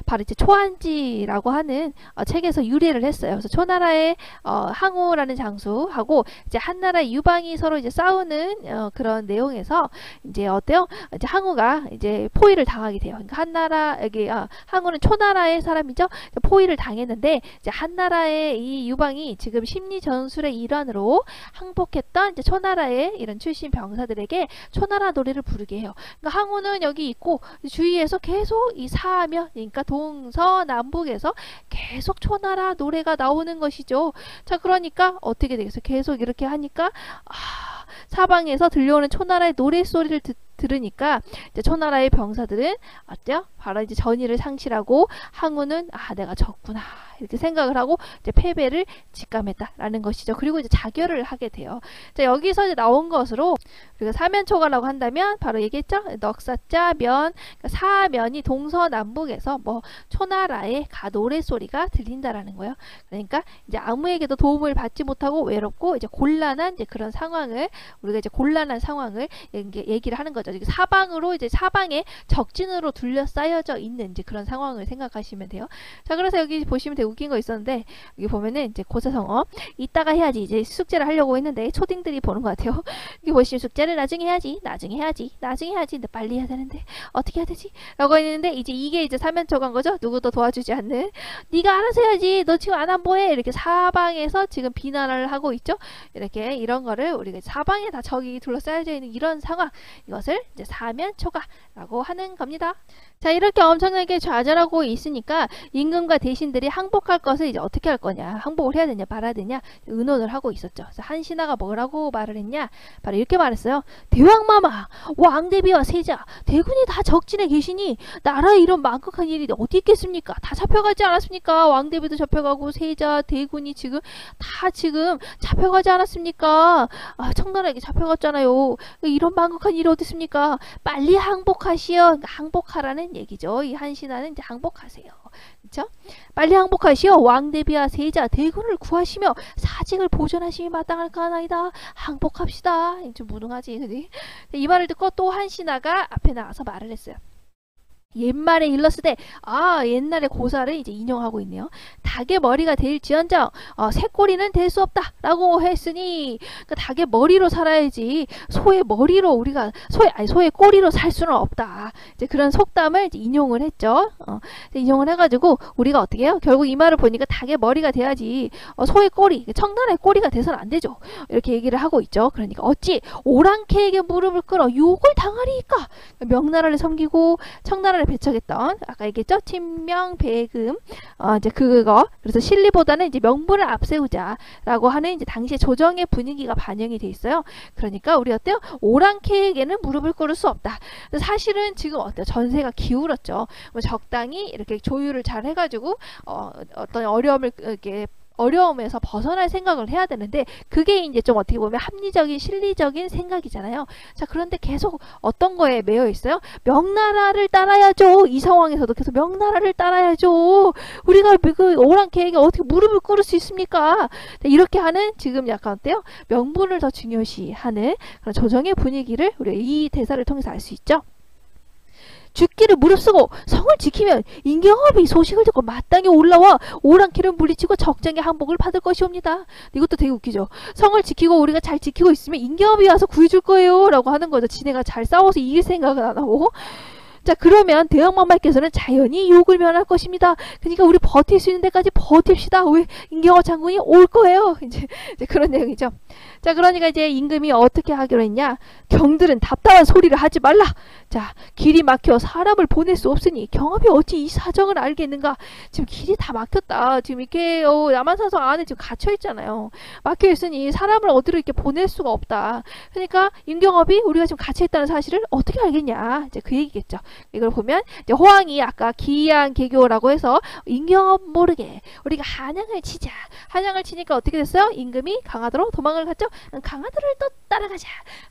Speaker 1: 바로 이제 초안지라고 하는 책에서 유래를 했어요. 그래서 초나라의 항우라는 장수하고 이제 한나라의 유방이 서로 이제 싸우는 그런 내용에서 이제 어때요? 이제 항우가 이제 포위를 당하게 돼요. 그러니까 한나라 여기 항우는 초나라의 사람이죠. 포위를 당했는데 이제 한나라의 이 유방이 지금 심리 전술의 일환으로 항복했던 이제 초나라의 이런 출신 병사들에게 초나라 노래를 부르게 해요. 그러니까 항우는 여기 있고 주위에서 계속 이 사면 그러니까 동서남북에서 계속 초나라 노래가 나오는 것이죠. 자, 그러니까 어떻게 되겠어요? 계속 이렇게 하니까 사방에서 들려오는 초나라의 노래소리를 들으니까 이제 초나라의 병사들은 어때요? 바로 이제 전의를 상실하고 항우는 내가 졌구나 이렇게 생각을 하고 이제 패배를 직감했다라는 것이죠. 그리고 이제 자결을 하게 돼요. 자, 여기서 이제 나온 것으로 우리가 사면초가라고 한다면 바로 얘기했죠. 넉사자 면 그러니까 사면이 동서남북에서 뭐 초나라의 노래소리가 들린다라는 거예요. 그러니까 이제 아무에게도 도움을 받지 못하고 외롭고 이제 곤란한 이제 그런 상황을 우리가 이제 곤란한 상황을 얘기를 하는 거죠. 사방으로 이제 사방에 적진으로 둘러싸여져 있는 이제 그런 상황을 생각하시면 돼요. 자, 그래서 여기 보시면 되게 웃긴 거 있었는데 여기 보면은 이제 고사성어 이따가 해야지 이제 숙제를 하려고 했는데 초딩들이 보는 것 같아요. 여기 보시면 숙제를 나중에 해야지 근데 빨리 해야 되는데 어떻게 해야 되지? 라고 했는데 이제 이게 이제 사면초가인 거죠. 누구도 도와주지 않는 네가 알아서 해야지 너 지금 안 뭐해 이렇게 사방에서 지금 비난을 하고 있죠. 이렇게 이런 거를 우리가 사방에 다 적이 둘러싸여져 있는 이런 상황 이것을 이제 사면초가라고 하는 겁니다. 자, 이렇게 엄청나게 좌절하고 있으니까 임금과 대신들이 항복할 것을 이제 어떻게 할 거냐, 항복을 해야 되냐 말아야 되냐 의논을 하고 있었죠. 그래서 한신하가 뭐라고 말을 했냐, 바로 이렇게 말했어요. 대왕마마, 왕대비와 세자, 대군이 다 적진에 계시니 나라에 이런 만극한 일이 어디 있겠습니까? 다 잡혀가지 않았습니까? 왕대비도 잡혀가고 세자, 대군이 지금 다 지금 잡혀가지 않았습니까? 청나라에게 잡혀갔잖아요. 이런 만극한 일이 어디 있습니까? 있습니까? 빨리 항복하시오. 그러니까 항복하라는 얘기죠. 이 한신하는 이제 항복하세요. 그렇죠? 빨리 항복하시오. 왕 대비와 세자 대군을 구하시며 사직을 보존하심이 마땅할까나이다. 항복합시다. 좀 무능하지, 그지? 이 말을 듣고 또 한신하가 앞에 나와서 말을 했어요. 옛말에 일렀으되, 옛날에 고사를 이제 인용하고 있네요. 닭의 머리가 될지언정 새꼬리는 될 수 없다 라고 했으니, 그러니까 닭의 머리로 살아야지 소의 머리로 우리가 소의 꼬리로 살 수는 없다. 이제 그런 속담을 이제 인용을 했죠. 인용을 해가지고 우리가 어떻게 해요? 결국 이 말을 보니까 닭의 머리가 돼야지 소의 꼬리, 청나라의 꼬리가 돼서는 안 되죠. 이렇게 얘기를 하고 있죠. 그러니까 어찌 오랑캐에게 무릎을 꿇어 욕을 당하리까? 명나라를 섬기고 청나라를 배척했던, 아까 얘기했죠? 친명 배금, 이제 그거. 그래서 실리보다는 이제 명분을 앞세우자라고 하는 이제 당시의 조정의 분위기가 반영이 돼 있어요. 그러니까 우리 어때요? 오랑캐에게는 무릎을 꿇을 수 없다. 사실은 지금 어때요? 전세가 기울었죠. 뭐 적당히 이렇게 조율을 잘 해가지고 어떤 어려움에서 벗어날 생각을 해야 되는데, 그게 이제 좀 어떻게 보면 합리적인 실리적인 생각이잖아요. 자, 그런데 계속 어떤 거에 매여 있어요? 명나라를 따라야죠. 이 상황에서도 계속 명나라를 따라야죠. 우리가 그 오랑캐에게 어떻게 무릎을 꿇을 수 있습니까? 이렇게 하는, 지금 약간 어때요? 명분을 더 중요시하는 그런 조정의 분위기를 우리가 이 대사를 통해서 알 수 있죠. 죽기를 무릅쓰고 성을 지키면 임경업이 소식을 듣고 마땅히 올라와 오랑캐를 물리치고 적정의 항복을 받을 것이옵니다. 이것도 되게 웃기죠. 성을 지키고 우리가 잘 지키고 있으면 임경업이 와서 구해줄 거예요 라고 하는 거죠. 지네가 잘 싸워서 이길 생각은 안 하고. 자, 그러면 대왕마마께서는 자연히 욕을 면할 것입니다. 그러니까 우리 버틸 수 있는 데까지 버팁시다. 왜 임경업 장군이 올 거예요. 이제 그런 내용이죠. 자, 그러니까 이제 임금이 어떻게 하기로 했냐? 경들은 답답한 소리를 하지 말라. 자, 길이 막혀 사람을 보낼 수 없으니 경업이 어찌 이 사정을 알겠는가? 지금 길이 다 막혔다. 지금 이렇게 남한산성 안에 지금 gat혀 있잖아요. 막혀 있으니 사람을 어디로 이렇게 보낼 수가 없다. 그러니까 임경업이 우리가 지금 갇혀 있다는 사실을 어떻게 알겠냐? 이제 그 얘기겠죠. 이걸 보면 이제 호황이 아까 기이한 개교라고 해서 임경업 모르게 우리가 한양을 치자. 한양을 치니까 어떻게 됐어요? 임금이 강화도로 도망을 갔죠. 강화도를 또 따라가자.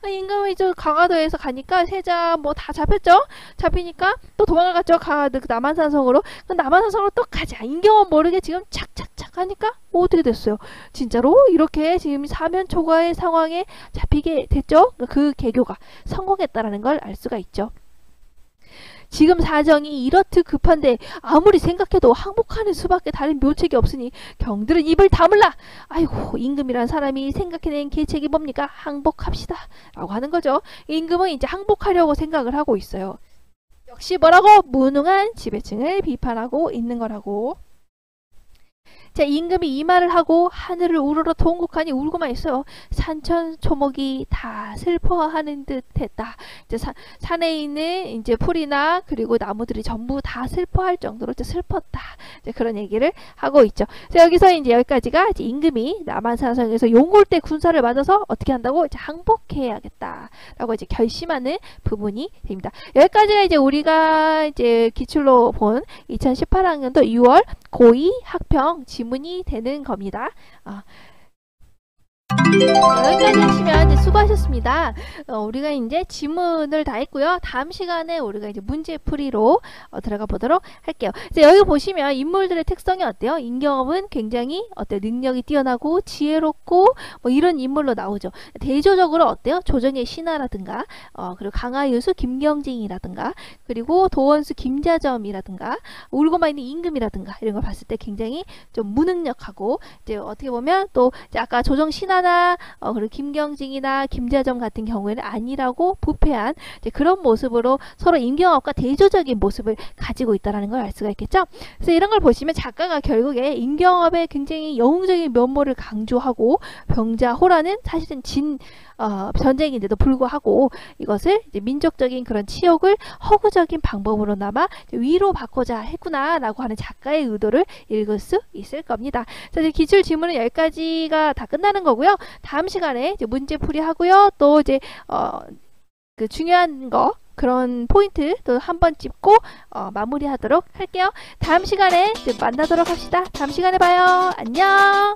Speaker 1: 임금이 저 강화도에서 가니까 세자 뭐 다 잡혔죠. 잡히니까 또 도망을 갔죠. 강화도 그 남한산성으로. 그 남한산성으로 또 가자. 임경업 모르게 지금 착착착 하니까 어떻게 됐어요? 진짜로 이렇게 지금 사면초가의 상황에 잡히게 됐죠. 그 개교가 성공했다라는 걸 알 수가 있죠. 지금 사정이 이렇듯 급한데 아무리 생각해도 항복하는 수밖에 다른 묘책이 없으니 경들은 입을 다물라. 아이고, 임금이란 사람이 생각해낸 계책이 뭡니까? 항복합시다 라고 하는 거죠. 임금은 이제 항복하려고 생각을 하고 있어요. 역시 뭐라고? 무능한 지배층을 비판하고 있는 거라고. 자, 임금이 이 말을 하고 하늘을 우러러 통곡하니 울고만 있어요. 산천초목이 다 슬퍼하는 듯 했다. 이제 산에 있는 이제 풀이나 그리고 나무들이 전부 다 슬퍼할 정도로 이제 슬펐다. 이제 그런 얘기를 하고 있죠. 자, 여기서 이제 여기까지가 이제 임금이 남한산성에서 용골대 군사를 맞아서 어떻게 한다고? 이제 항복해야겠다. 라고 이제 결심하는 부분이 됩니다. 여기까지가 이제 우리가 이제 기출로 본 2018학년도 6월 고2 학평 지문이 되는 겁니다. 여기까지 하시면 이제 수고하셨습니다. 우리가 이제 지문을 다 했고요. 다음 시간에 우리가 이제 문제풀이로 들어가 보도록 할게요. 여기 보시면 인물들의 특성이 어때요? 임경업은 굉장히 능력이 뛰어나고 지혜롭고 뭐 이런 인물로 나오죠. 대조적으로 어때요? 조정의 신하라든가 그리고 강하유수 김경징이라든가 그리고 도원수 김자점이라든가 울고만 있는 임금이라든가 이런 걸 봤을 때 굉장히 좀 무능력하고 이제 어떻게 보면 또 이제 아까 조정 신하 그리고 김경징이나 김자점 같은 경우에는 아니라고 부패한 이제 그런 모습으로 서로 임경업과 대조적인 모습을 가지고 있다는 걸 알 수가 있겠죠. 그래서 이런 걸 보시면 작가가 결국에 임경업의 굉장히 영웅적인 면모를 강조하고 병자호란은 사실은 전쟁인데도 불구하고 이것을 이제 민족적인 그런 치욕을 허구적인 방법으로나마 위로받고자 했구나라고 하는 작가의 의도를 읽을 수 있을 겁니다. 자, 이제 기출 지문은 여기까지가 다 끝나는 거고요. 다음 시간에 이제 문제풀이 하고요. 또 이제 그 중요한 거 그런 포인트 또 한번 짚고 마무리하도록 할게요. 다음 시간에 만나도록 합시다. 다음 시간에 봐요. 안녕.